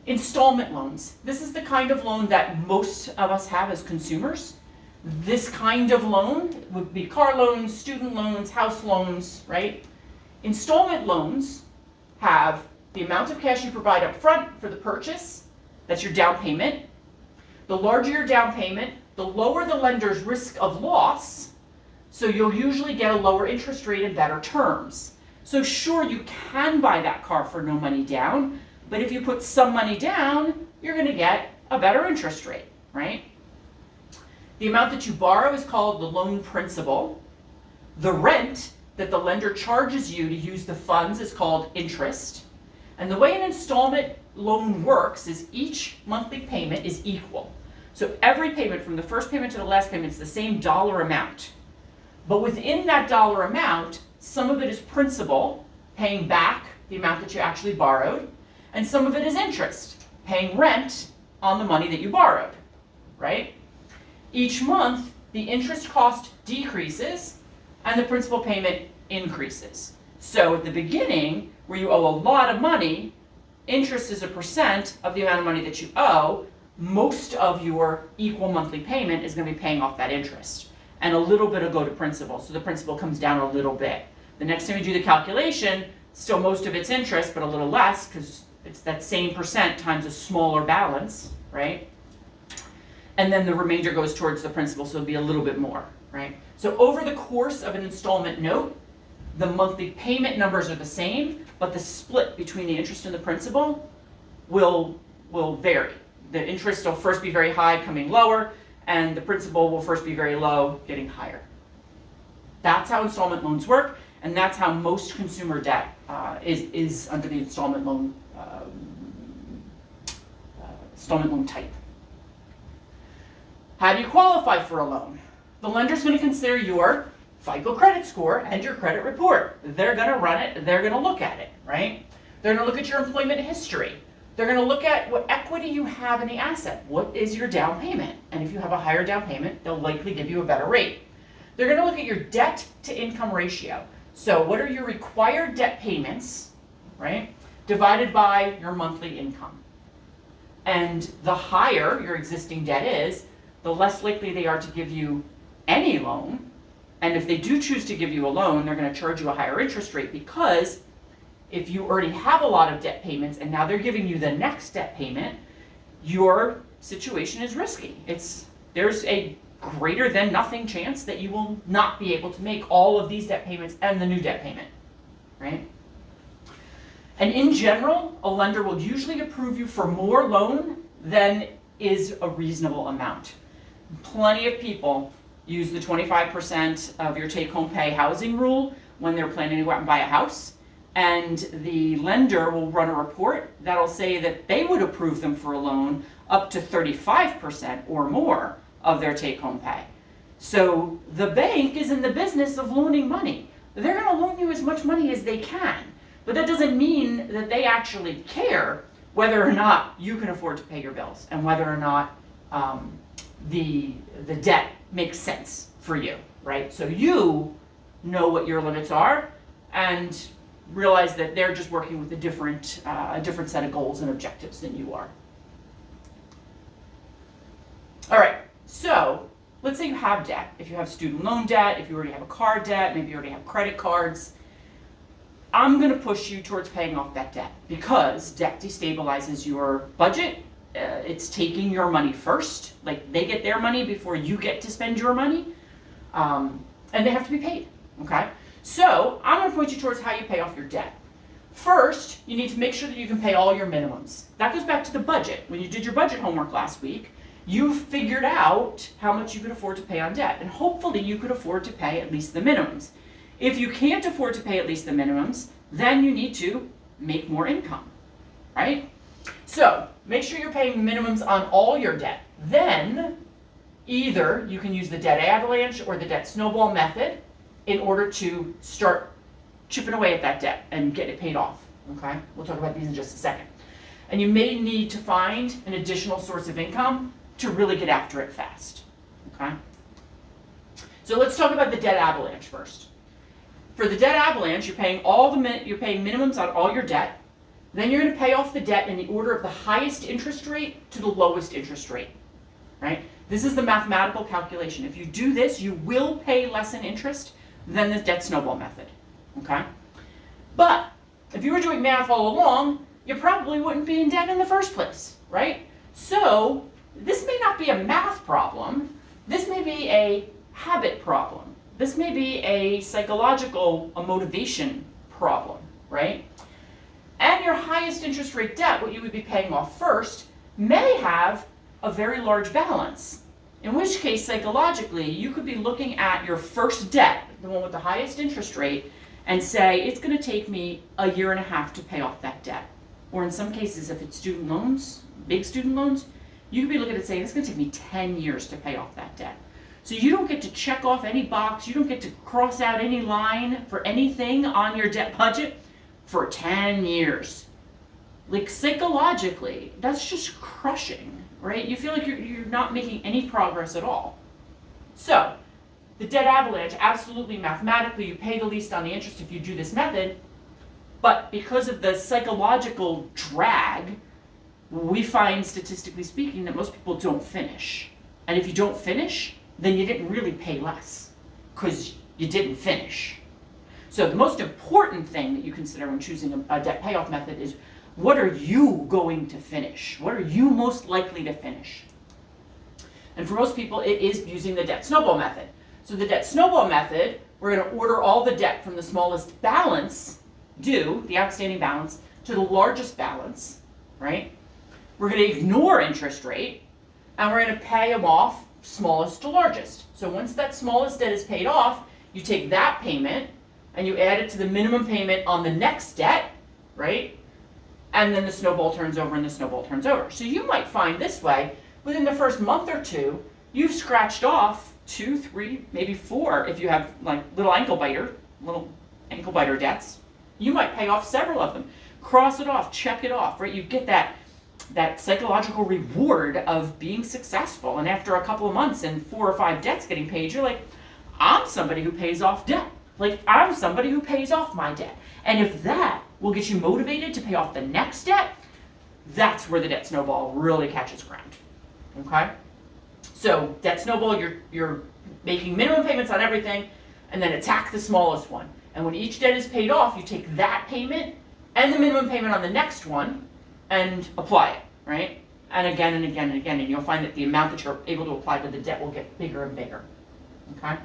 Installment loans. This is the kind of loan that most of us have as consumers. This kind of loan would be car loans, student loans, house loans, right? Installment loans have the amount of cash you provide up front for the purchase, that's your down payment. The larger your down payment, the lower the lender's risk of loss, so you'll usually get a lower interest rate and better terms. So sure, you can buy that car for no money down, but if you put some money down, you're going to get a better interest rate, right? The amount that you borrow is called the loan principal. The rent that the lender charges you to use the funds is called interest. And the way an installment loan works is each monthly payment is equal. So every payment from the first payment to the last payment is the same dollar amount. But within that dollar amount, some of it is principal, paying back the amount that you actually borrowed, and some of it is interest, paying rent on the money that you borrowed, right? Each month, the interest cost decreases and the principal payment increases. So at the beginning, where you owe a lot of money, interest is a percent of the amount of money that you owe. Most of your equal monthly payment is going to be paying off that interest. And a little bit will go to principal, so the principal comes down a little bit. The next time you do the calculation, still most of it's interest, but a little less, because it's that same percent times a smaller balance, right? And then the remainder goes towards the principal, so it'll be a little bit more, right? So over the course of an installment note, the monthly payment numbers are the same, but the split between the interest and the principal will vary. The interest will first be very high, coming lower, and the principal will first be very low, getting higher. That's how installment loans work, and that's how most consumer debt is under the installment loan type. How do you qualify for a loan? The lender's going to consider your FICO credit score and your credit report. They're going to run it, they're going to look at it, right? They're going to look at your employment history. They're going to look at what equity you have in the asset. What is your down payment? And if you have a higher down payment, they'll likely give you a better rate. They're going to look at your debt to income ratio. So what are your required debt payments, right, divided by your monthly income. And the higher your existing debt is, the less likely they are to give you any loan. And if they do choose to give you a loan, they're going to charge you a higher interest rate, because if you already have a lot of debt payments and now they're giving you the next debt payment, your situation is risky. There's a greater than nothing chance that you will not be able to make all of these debt payments and the new debt payment, right? And in general, a lender will usually approve you for more loan than is a reasonable amount. Plenty of people use the 25% of your take-home pay housing rule when they're planning to go out and buy a house. And the lender will run a report that'll say that they would approve them for a loan up to 35% or more of their take-home pay. So the bank is in the business of loaning money. They're going to loan you as much money as they can, but that doesn't mean that they actually care whether or not you can afford to pay your bills and whether or not the debt makes sense for you, right? So you know what your limits are and realize that they're just working with a different set of goals and objectives than you are. So let's say you have debt. If you have student loan debt, if you already have a car debt, maybe you already have credit cards, I'm going to push you towards paying off that debt because debt destabilizes your budget. It's taking your money first. Like they get their money before you get to spend your money. And they have to be paid, okay? So I'm going to point you towards how you pay off your debt. First, you need to make sure that you can pay all your minimums. That goes back to the budget. When you did your budget homework last week, you figured out how much you could afford to pay on debt, and hopefully you could afford to pay at least the minimums. If you can't afford to pay at least the minimums, then you need to make more income, right? So make sure you're paying minimums on all your debt. Then either you can use the debt avalanche or the debt snowball method in order to start chipping away at that debt and get it paid off, okay? We'll talk about these in just a second. And you may need to find an additional source of income to really get after it fast, okay? So let's talk about the debt avalanche first. For the debt avalanche, you're paying minimums on all your debt. Then you're going to pay off the debt in the order of the highest interest rate to the lowest interest rate, right? This is the mathematical calculation. If you do this, you will pay less in interest than the debt snowball method, okay? But if you were doing math all along, you probably wouldn't be in debt in the first place, right? So this may not be a math problem. This may be a habit problem. This may be a psychological, a motivation problem, right? And your highest interest rate debt, what you would be paying off first, may have a very large balance. In which case, psychologically, you could be looking at your first debt, the one with the highest interest rate, and say, it's going to take me a year and a half to pay off that debt. Or in some cases, if it's student loans, big student loans, you could be looking at saying, it's going to take me 10 years to pay off that debt. So you don't get to check off any box, you don't get to cross out any line for anything on your debt budget for 10 years. Like psychologically, that's just crushing, right? You feel like you're not making any progress at all. So the debt avalanche, absolutely mathematically, you pay the least on the interest if you do this method, but because of the psychological drag, we find, statistically speaking, that most people don't finish. And if you don't finish, then you didn't really pay less because you didn't finish. So the most important thing that you consider when choosing a debt payoff method is, what are you going to finish? What are you most likely to finish? And for most people, it is using the debt snowball method. So the debt snowball method, we're going to order all the debt from the smallest balance due, the outstanding balance, to the largest balance, right? We're going to ignore interest rate, and we're going to pay them off smallest to largest. So once that smallest debt is paid off, you take that payment and you add it to the minimum payment on the next debt, right? And then the snowball turns over and the snowball turns over. So you might find this way, within the first month or two, you've scratched off 2, 3, maybe 4, if you have like little ankle biter debts. You might pay off several of them. Cross it off, check it off, right? You get that psychological reward of being successful. And after a couple of months and 4 or 5 debts getting paid, you're like, I'm somebody who pays off debt. Like, I'm somebody who pays off my debt. And if that will get you motivated to pay off the next debt, that's where the debt snowball really catches ground, okay? So debt snowball, you're making minimum payments on everything, and then attack the smallest one. And when each debt is paid off, you take that payment and the minimum payment on the next one and apply it, right? And again and again and again, and you'll find that the amount that you're able to apply to the debt will get bigger and bigger, okay?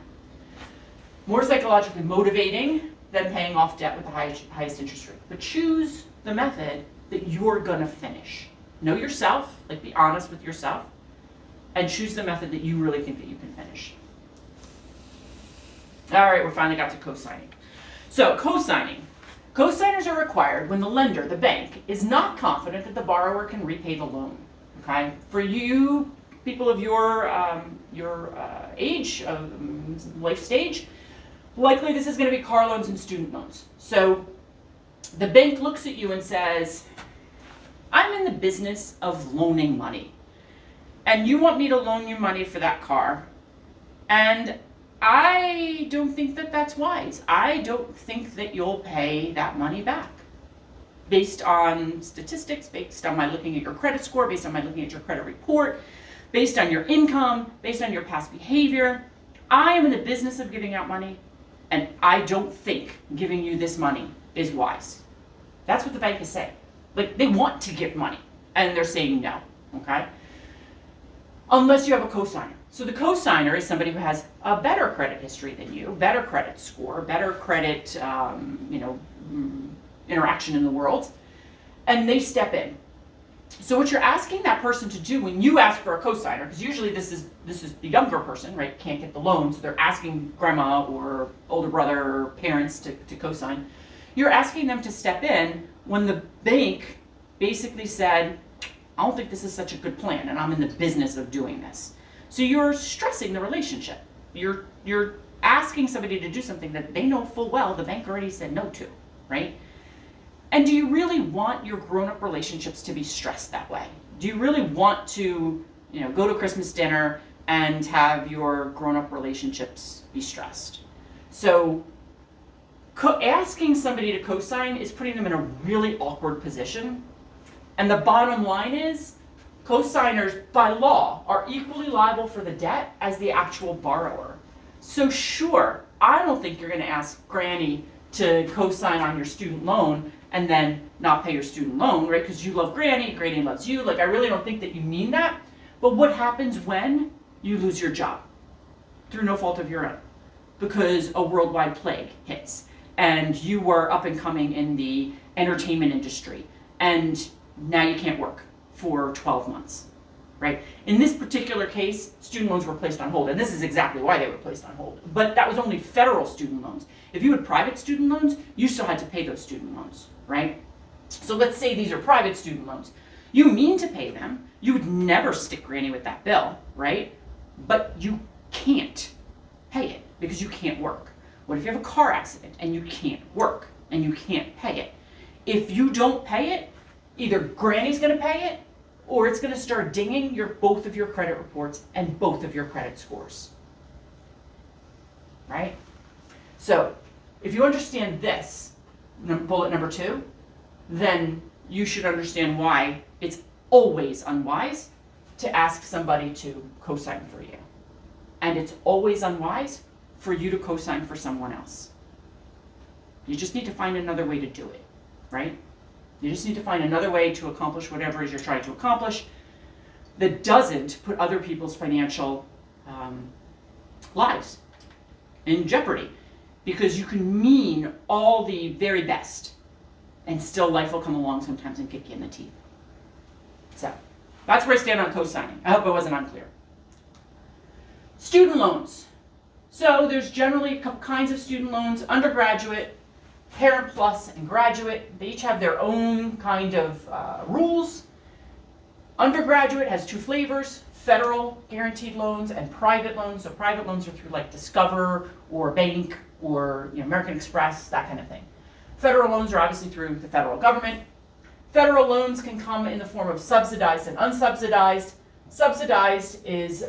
More psychologically motivating than paying off debt with the highest interest rate. But choose the method that you're gonna finish. Know yourself, like be honest with yourself, and choose the method that you really think that you can finish. All right, we finally got to co-signing. So co-signing. Co-signers are required when the lender, the bank, is not confident that the borrower can repay the loan. Okay? For you, people of your age, life stage, likely this is going to be car loans and student loans. So the bank looks at you and says, I'm in the business of loaning money, and you want me to loan you money for that car, and I don't think that that's wise. I don't think that you'll pay that money back. Based on statistics, based on my looking at your credit score, based on my looking at your credit report, based on your income, based on your past behavior. I am in the business of giving out money, and I don't think giving you this money is wise. That's what the bank is saying. Like, they want to give money, and they're saying no, okay? Unless you have a cosigner. So the cosigner is somebody who has a better credit history than you, better credit score, better credit, interaction in the world, and they step in. So what you're asking that person to do when you ask for a cosigner, because usually this is the younger person, right? Can't get the loan, so they're asking grandma or older brother or parents to cosign. You're asking them to step in when the bank basically said, I don't think this is such a good plan, and I'm in the business of doing this. So you're stressing the relationship. You're asking somebody to do something that they know full well the bank already said no to, right? And do you really want your grown-up relationships to be stressed that way? Do you really want to, go to Christmas dinner and have your grown-up relationships be stressed? So asking somebody to co-sign is putting them in a really awkward position. And the bottom line is, co-signers by law are equally liable for the debt as the actual borrower. So sure, I don't think you're going to ask Granny to co-sign on your student loan and then not pay your student loan, right? Because you love Granny, Granny loves you. Like, I really don't think that you mean that. But what happens when you lose your job through no fault of your own? Because a worldwide plague hits and you were up and coming in the entertainment industry and now you can't work for 12 months, right? In this particular case, student loans were placed on hold, and this is exactly why they were placed on hold. But that was only federal student loans. If you had private student loans, you still had to pay those student loans, right? So let's say these are private student loans. You mean to pay them. You would never stick Granny with that bill, right? But you can't pay it because you can't work. What if you have a car accident and you can't work and you can't pay it? If you don't pay it, either Granny's going to pay it or it's going to start dinging both of your credit reports and both of your credit scores, right? So if you understand this, bullet number 2, then you should understand why it's always unwise to ask somebody to co-sign for you. And it's always unwise for you to co-sign for someone else. You just need to find another way to do it, right? You just need to find another way to accomplish whatever it is you're trying to accomplish that doesn't put other people's financial lives in jeopardy. Because you can mean all the very best and still life will come along sometimes and kick you in the teeth. So that's where I stand on co-signing. I hope it wasn't unclear. Student loans. So there's generally a couple kinds of student loans: undergraduate, Parent Plus, and graduate. They each have their own kind of rules. Undergraduate has 2 flavors: federal guaranteed loans and private loans. So private loans are through like Discover or Bank or American Express, that kind of thing. Federal loans are obviously through the federal government. Federal loans can come in the form of subsidized and unsubsidized. Subsidized is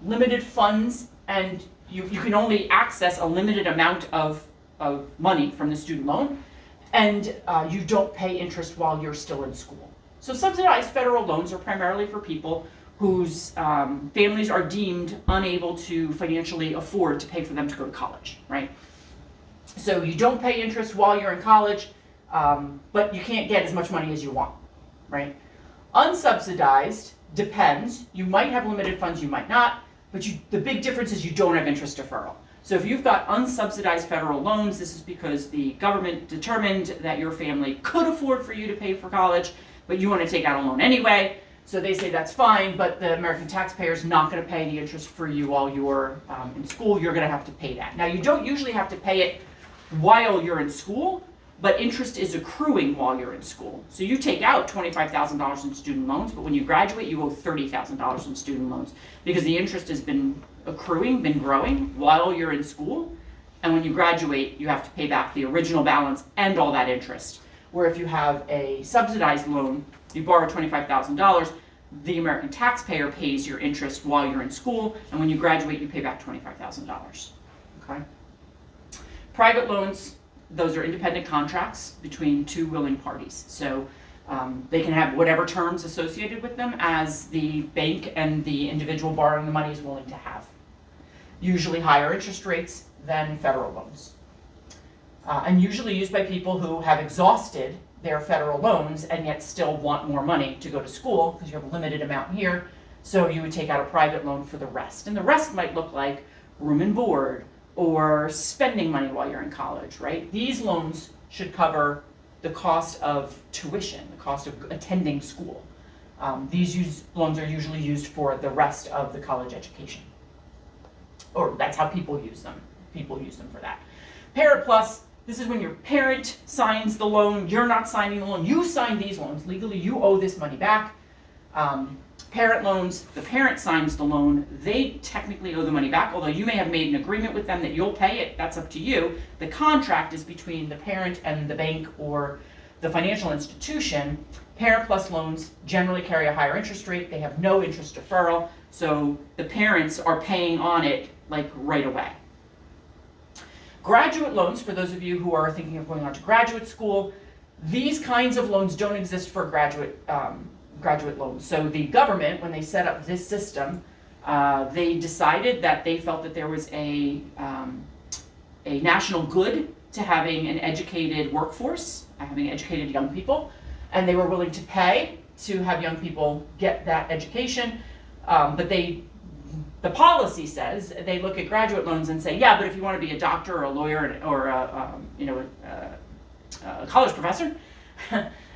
limited funds, and you can only access a limited amount of money from the student loan, and you don't pay interest while you're still in school. So subsidized federal loans are primarily for people whose families are deemed unable to financially afford to pay for them to go to college, right? So you don't pay interest while you're in college, but you can't get as much money as you want, right? Unsubsidized depends. You might have limited funds, you might not, but the big difference is you don't have interest deferral. So if you've got unsubsidized federal loans, this is because the government determined that your family could afford for you to pay for college, but you want to take out a loan anyway. So they say that's fine, but the American taxpayer is not going to pay the interest for you while you're in school. You're going to have to pay that. Now, you don't usually have to pay it while you're in school, but interest is accruing while you're in school. So you take out $25,000 in student loans, but when you graduate, you owe $30,000 in student loans because the interest has been accruing, been growing while you're in school. And when you graduate, you have to pay back the original balance and all that interest. Where if you have a subsidized loan, you borrow $25,000, the American taxpayer pays your interest while you're in school, and when you graduate, you pay back $25,000. Okay? Private loans, those are independent contracts between 2 willing parties. So They can have whatever terms associated with them as the bank and the individual borrowing the money is willing to have. Usually higher interest rates than federal loans. And usually used by people who have exhausted their federal loans and yet still want more money to go to school because you have a limited amount here. So you would take out a private loan for the rest. And the rest might look like room and board or spending money while you're in college, right? These loans should cover the cost of tuition, the cost of attending school. These loans are usually used for the rest of the college education. Or that's how people use them. People use them for that. Parent Plus, this is when your parent signs the loan. You're not signing the loan. You signed these loans. Legally, you owe this money back. Parent loans, the parent signs the loan. They technically owe the money back, although you may have made an agreement with them that you'll pay it. That's up to you. The contract is between the parent and the bank or the financial institution. Parent Plus loans generally carry a higher interest rate. They have no interest deferral, so the parents are paying on it like right away. Graduate loans, for those of you who are thinking of going on to graduate school, these kinds of loans don't exist for graduate loans. So the government, when they set up this system, they decided that they felt that there was a national good to having an educated workforce, having educated young people, and they were willing to pay to have young people get that education. But the policy says they look at graduate loans and say, yeah, but if you want to be a doctor or a lawyer or a college professor,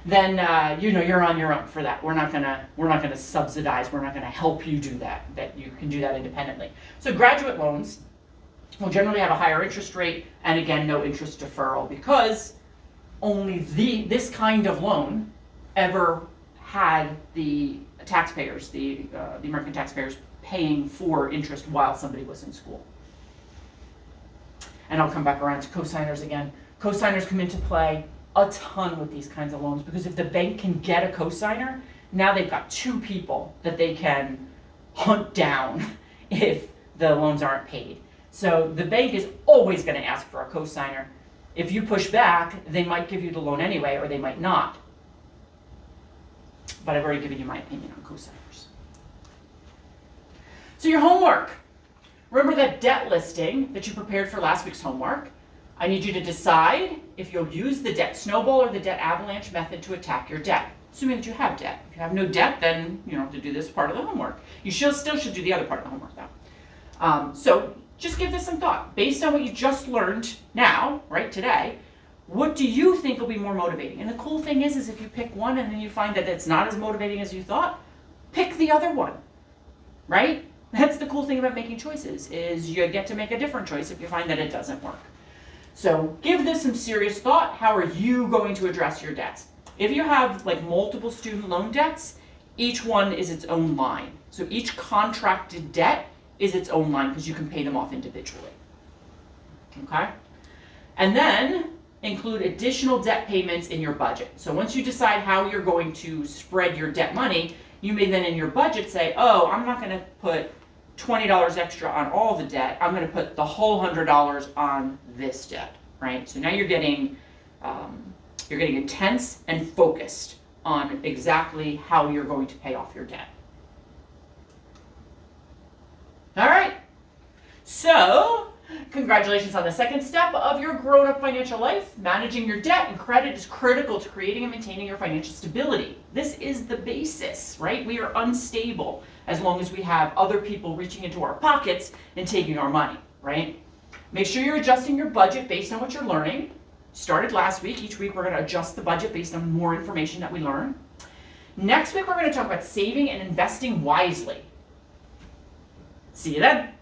then you're on your own for that. We're not gonna subsidize. We're not gonna help you do that. That you can do that independently. So graduate loans will generally have a higher interest rate, and again, no interest deferral, because only this kind of loan ever had the taxpayers, the American taxpayers, paying for interest while somebody was in school. And I'll come back around to cosigners again. Cosigners come into play a ton with these kinds of loans, because if the bank can get a cosigner, now they've got two people that they can hunt down if the loans aren't paid. So the bank is always going to ask for a cosigner. If you push back, they might give you the loan anyway, or they might not. But I've already given you my opinion on cosigners. So your homework. Remember that debt listing that you prepared for last week's homework? I need you to decide if you'll use the debt snowball or the debt avalanche method to attack your debt, assuming that you have debt. If you have no debt, then you don't have to do this part of the homework. You still should do the other part of the homework, though. So just give this some thought. Based on what you just learned now, right, today, what do you think will be more motivating? And the cool thing is if you pick one and then you find that it's not as motivating as you thought, pick the other one, right? That's the cool thing about making choices, is you get to make a different choice if you find that it doesn't work. So give this some serious thought. How are you going to address your debts? If you have like multiple student loan debts, each one is its own line. So each contracted debt is its own line because you can pay them off individually. Okay? And then include additional debt payments in your budget. So once you decide how you're going to spread your debt money, you may then in your budget say, oh, I'm not going to put $20 extra on all the debt. I'm going to put the whole $100 on this debt, right? So now you're getting intense and focused on exactly how you're going to pay off your debt. All right. So congratulations on the second step of your grown-up financial life. Managing your debt and credit is critical to creating and maintaining your financial stability. This is the basis, right? We are unstable as long as we have other people reaching into our pockets and taking our money, right? Make sure you're adjusting your budget based on what you're learning. Started last week. Each week we're going to adjust the budget based on more information that we learn. Next week we're going to talk about saving and investing wisely. See you then.